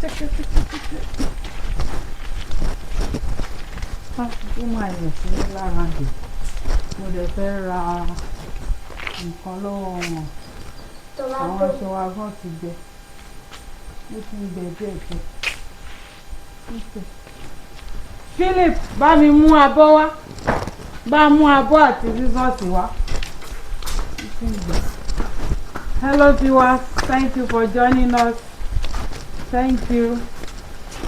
Ó máa yẹ̀ sí lára dè. Mo dẹ̀ fẹ́ ra nǹkan lọ́wọ́ wọn. Àwọn aṣọ wa gan ti gbẹ. Ó ti ń gbẹ díẹ̀ díẹ̀. Philip, bá mi mú abọ́ wá. Bá mú abọ́ àti sísọ́ọ̀sì wá. Hello viewers, thank you for joining us. Thank you.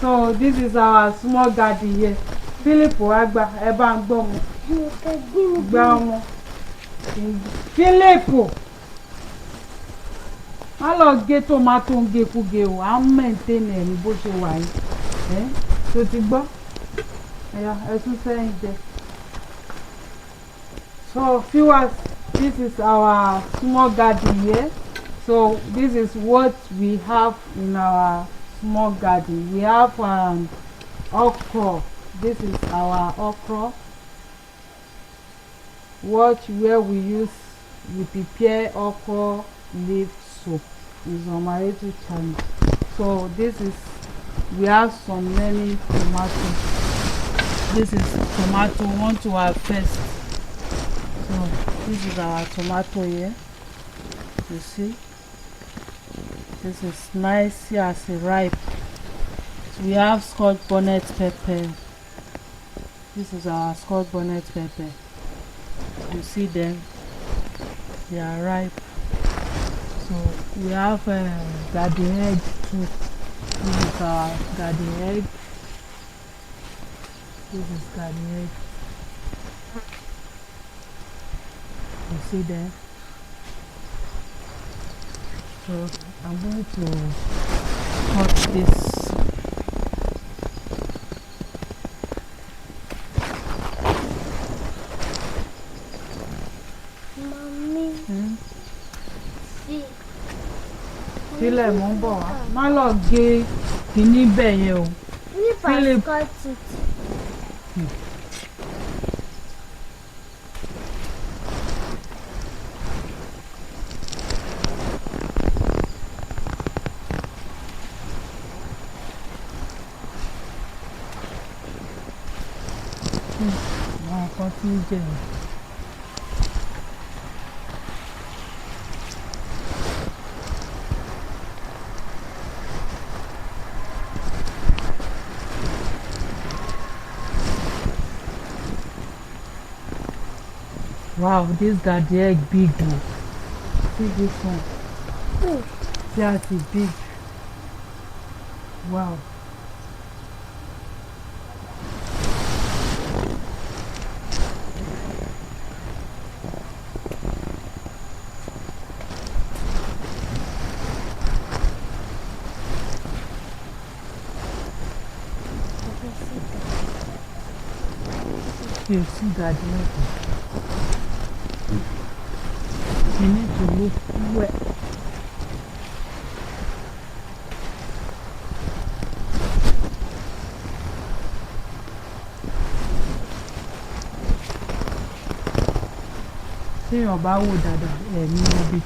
So this is our small garden here. Philip wá gbà ẹ bá ń gbọ́ mu. Gbá ọmọ. Philip má lọ gé tomato ń gé o, à ń maintain ẹ̀ ní bó ṣe wà yìí. Tó ti gbọ́? Ẹ tún sẹ́yìn jẹ. So viewers, this is our small garden here. So this is what we have in our small garden. We have okra. This is our okra. Watch where we prepare okra leaf soup. It's on my YouTube channel. So this is, we have some many tomatoes. This is tomato, want to harvest. So this is our tomato here. You see, this is nice as a ripe. So we have Scotch bonnet pepper. This is our Scotch bonnet pepper. You see them, they are ripe. So we have garden egg too. This is our garden egg. This is garden egg. You see them. So I'm going to cut this. Mommy. See. Sílẹ̀ mò ń bọ̀ wá. Má lọ gé kíní bẹ̀ yẹn o. Philip. Cut it. Àwọn kan tí ń jẹ yẹn. Wow, this garden egg big though. See this one. That is big. Wow. You see garden egg. You need to look wet. Tí èèyàn bá wò dáadáa, ní ibi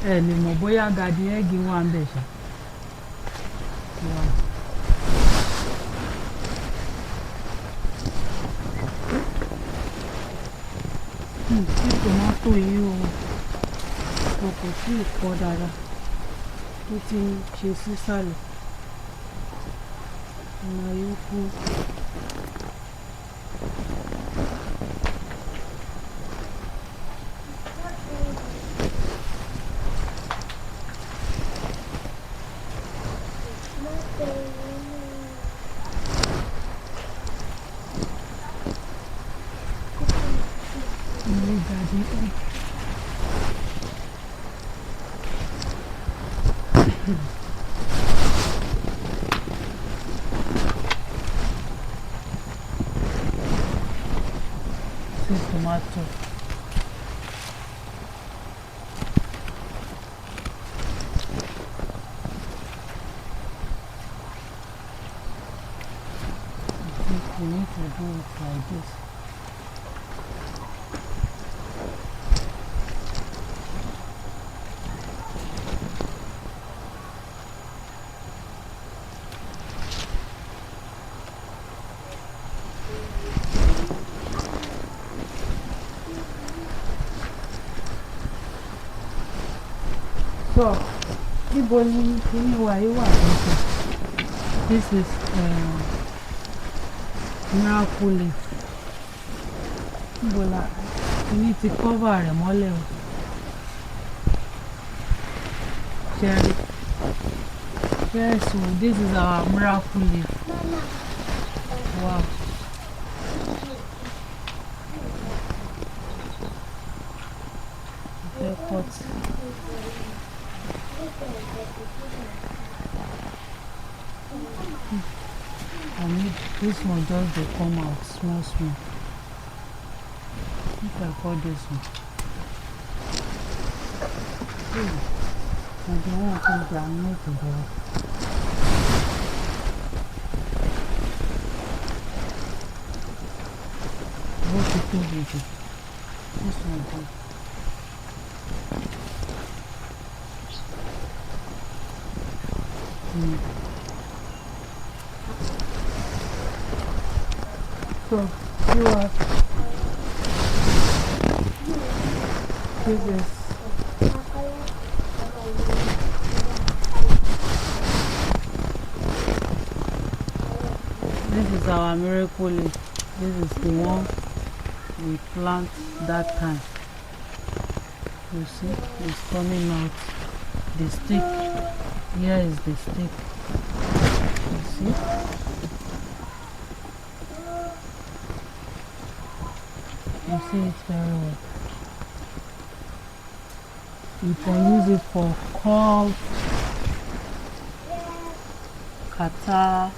lè mọ̀ bóyá garden egg wà ń bẹ̀ ṣá. Tí tòmátò yìí o kò tí ì pọ̀ dáadáa, ó ti ń ṣe sísàlẹ̀. Ọ̀nà yòókù. Tomato. I think we need to do it like this. So, this is miracle leaf. You need to cover them all. Cherry. Yes, so this is our miracle leaf. Wow. This one just will come out small. If I cut this one. I don't want to ground it together. What to do with it? This one too. So, you are this is our miracle leaf. This is the one we plant that time. You see, it's coming out. The stick. Here is the stick. You see? You see it very well. You can use it for cough, catarrh.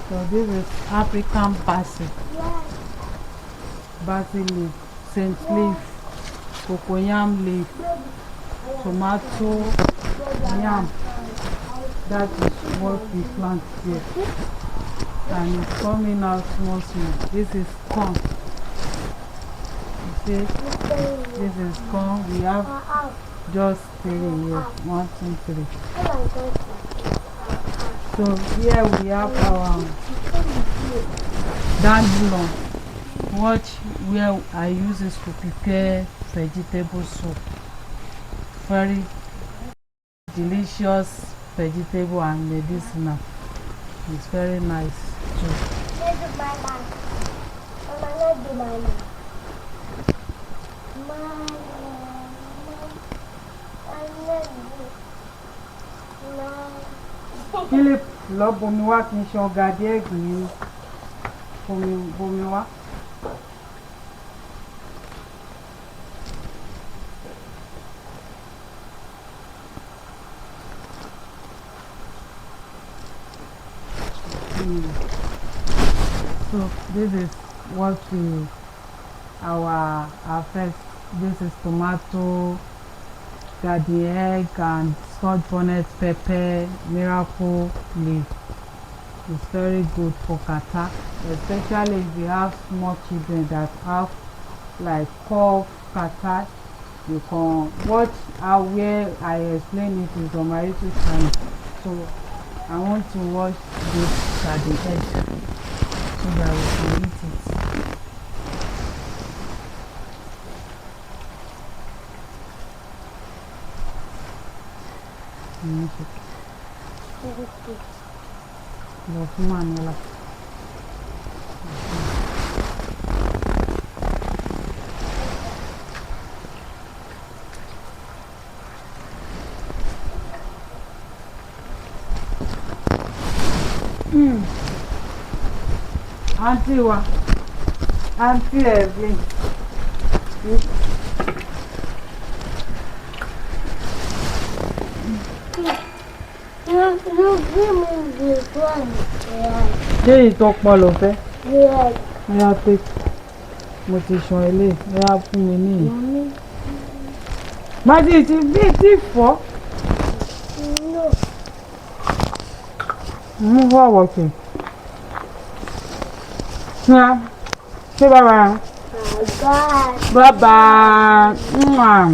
So this is African basil. Basil leaf, scent leaf, cocoyam leaf, tomato, yam. That is what we plant here. And it's coming out small. This is corn. You see, this is corn. We have just 3 here. 1, 2, 3. So here we have our dandelion. Watch where I use this to prepare vegetable soup. Very delicious vegetable and medicinal. It's very nice too. Philip, lọ bomi wá kí n ṣan ọ̀gá díẹ̀ gbìn bomi wá. So this is what our first. This is tomato, garden egg, and salt bonnet pepper, miracle leaf. It's very good for catarrh, especially if you have small children that have like cough, catarrh. You can watch where I explain it is on my YouTube channel. So I want to watch this garden egg so that we can eat it. Auntie Evelyn. You give me this one. Ṣé ìtọ́pọ̀ ló fẹ́? Yes. Ẹyá pé mo ti ṣan ilé, ẹyá fún mi ní ìyí. Májí ti bí tí fọ́. No. Mú fọ́wọ́ kì. Say bye-bye. Bye-bye. Bye-bye.